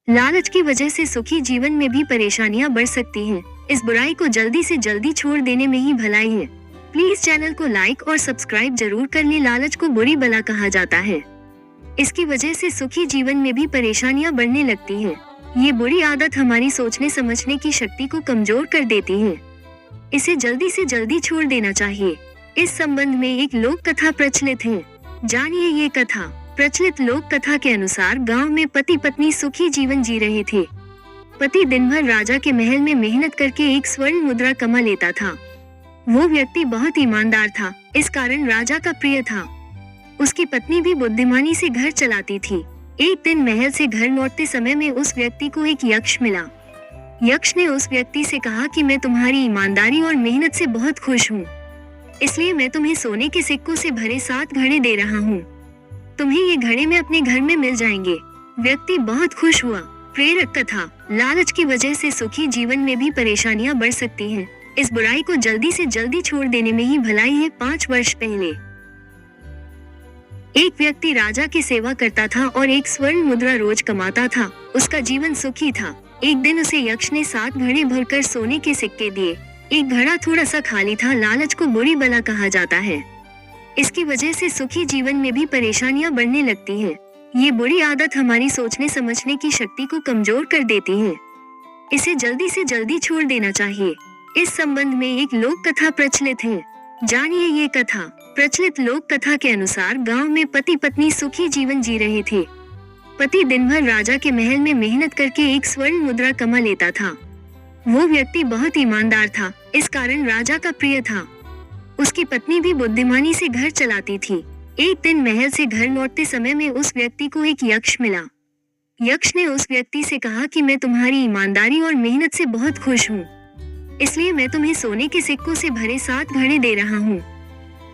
लालच की वजह से सुखी जीवन में भी परेशानियां बढ़ सकती हैं। इस बुराई को जल्दी से जल्दी छोड़ देने में ही भलाई है। प्लीज चैनल को लाइक और सब्सक्राइब जरूर कर लें। लालच को बुरी बला कहा जाता है। इसकी वजह से सुखी जीवन में भी परेशानियां बढ़ने लगती हैं। ये बुरी आदत हमारी सोचने समझने की शक्ति को कमजोर कर देती है। इसे जल्दी से जल्दी छोड़ देना चाहिए। इस संबंध में एक लोक कथा प्रचलित है। जानिए ये कथा। प्रचलित लोक कथा के अनुसार गांव में पति पत्नी सुखी जीवन जी रहे थे। पति दिन भर राजा के महल में मेहनत करके एक स्वर्ण मुद्रा कमा लेता था। वो व्यक्ति बहुत ईमानदार था, इस कारण राजा का प्रिय था। उसकी पत्नी भी बुद्धिमानी से घर चलाती थी। एक दिन महल से घर लौटते समय में उस व्यक्ति को एक यक्ष मिला। यक्ष ने उस व्यक्ति से कहा कि मैं तुम्हारी ईमानदारी और मेहनत से बहुत खुश हूँ, इसलिए मैं तुम्हें सोने के सिक्कों से भरे 7 घड़े दे रहा हूँ। तुम्हें ये घड़े में अपने घर में मिल जाएंगे। व्यक्ति बहुत खुश हुआ। प्रेरक कथा। लालच की वजह से सुखी जीवन में भी परेशानियां बढ़ सकती हैं। इस बुराई को जल्दी से जल्दी छोड़ देने में ही भलाई है। 5 वर्ष पहले एक व्यक्ति राजा की सेवा करता था और एक स्वर्ण मुद्रा रोज कमाता था। उसका जीवन सुखी था। एक दिन उसे यक्ष ने 7 घड़े भरकर सोने के सिक्के दिए। एक घड़ा थोड़ा सा खाली था। लालच को बुरी बला कहा जाता है। इसकी वजह से सुखी जीवन में भी परेशानियां बढ़ने लगती हैं। ये बुरी आदत हमारी सोचने समझने की शक्ति को कमजोर कर देती है। इसे जल्दी से जल्दी छोड़ देना चाहिए। इस संबंध में एक लोक कथा प्रचलित है। जानिए ये कथा। प्रचलित लोक कथा के अनुसार गांव में पति पत्नी सुखी जीवन जी रहे थे। पति दिन भर राजा के महल में मेहनत करके एक स्वर्ण मुद्रा कमा लेता था। वो व्यक्ति बहुत ईमानदार था, इस कारण राजा का प्रिय था। उसकी पत्नी भी बुद्धिमानी से घर चलाती थी। एक दिन महल से घर लौटते समय में उस व्यक्ति को एक यक्ष मिला। यक्ष ने उस व्यक्ति से कहा कि मैं तुम्हारी ईमानदारी और मेहनत से बहुत खुश हूँ, इसलिए मैं तुम्हें सोने के सिक्कों से भरे 7 घड़े दे रहा हूँ।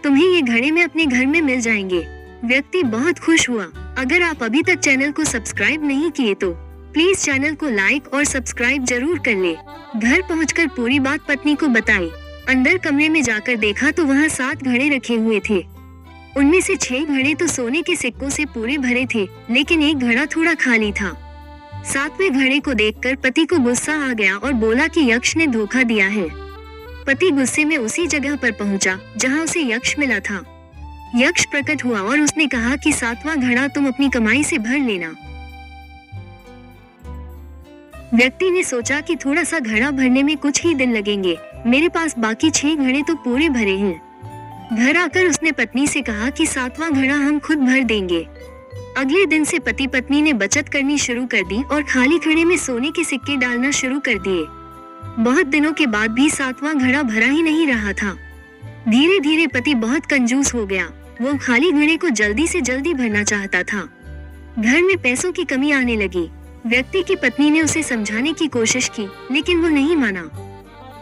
तुम्हें ये घड़े में अपने घर में मिल जाएंगे। व्यक्ति बहुत खुश हुआ। अगर आप अभी तक चैनल को सब्सक्राइब नहीं किए तो प्लीज चैनल को लाइक और सब्सक्राइब जरूर कर ले। घर पहुंचकर पूरी बात पत्नी को बताई। अंदर कमरे में जाकर देखा तो वहाँ 7 घड़े रखे हुए थे। उनमें से 6 घड़े तो सोने के सिक्कों से पूरे भरे थे, लेकिन एक घड़ा थोड़ा खाली था। 7वें घड़े को देखकर पति को गुस्सा आ गया और बोला कि यक्ष ने धोखा दिया है। पति गुस्से में उसी जगह पर पहुंचा जहां उसे यक्ष मिला था। यक्ष प्रकट हुआ और उसने कहा कि 7वां घड़ा तुम अपनी कमाई से भर लेना। व्यक्ति ने सोचा कि थोड़ा सा घड़ा भरने में कुछ ही दिन लगेंगे, मेरे पास बाकी 6 घड़े तो पूरे भरे हैं। घर आकर उसने पत्नी से कहा कि 7वां घड़ा हम खुद भर देंगे। अगले दिन से पति पत्नी ने बचत करनी शुरू कर दी और खाली घड़े में सोने के सिक्के डालना शुरू कर दिए। बहुत दिनों के बाद भी 7वां घड़ा भरा ही नहीं रहा था। धीरे धीरे पति बहुत कंजूस हो गया। वो खाली घड़े को जल्दी से जल्दी भरना चाहता था। घर में पैसों की कमी आने लगी। व्यक्ति की पत्नी ने उसे समझाने की कोशिश की, लेकिन वो नहीं माना।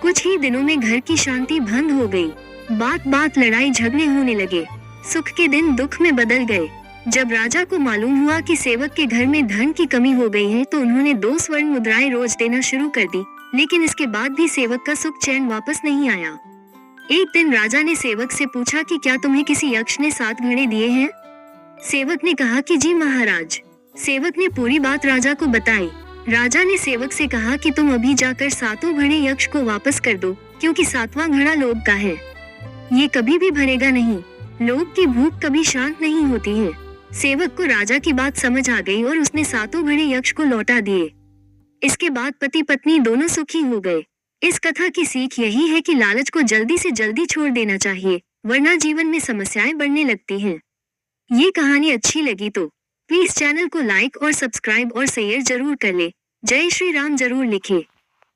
कुछ ही दिनों में घर की शांति भंग हो गई। बात बात लड़ाई झगड़े होने लगे। सुख के दिन दुख में बदल गए। जब राजा को मालूम हुआ कि सेवक के घर में धन की कमी हो गई है तो उन्होंने 2 स्वर्ण मुद्राएं रोज देना शुरू कर दी, लेकिन इसके बाद भी सेवक का सुख चैन वापस नहीं आया। एक दिन राजा ने सेवक से पूछा कि क्या तुम्हें किसी यक्ष ने 7 घड़े दिए हैं? सेवक ने कहा कि जी महाराज। सेवक ने पूरी बात राजा को बताई। राजा ने सेवक से कहा कि तुम अभी जाकर 7 घड़े यक्ष को वापस कर दो, क्योंकि 7वां घड़ा लोभ का है। ये कभी भी भरेगा नहीं। लोभ की भूख कभी शांत नहीं होती है। सेवक को राजा की बात समझ आ गई और उसने 7 घड़े यक्ष को लौटा दिए। इसके बाद पति पत्नी दोनों सुखी हो गए। इस कथा की सीख यही है कि लालच को जल्दी से जल्दी छोड़ देना चाहिए, वरना जीवन में समस्याएं बढ़ने लगती हैं। ये कहानी अच्छी लगी तो प्लीज चैनल को लाइक और सब्सक्राइब और शेयर जरूर कर ले। जय श्री राम जरूर लिखे।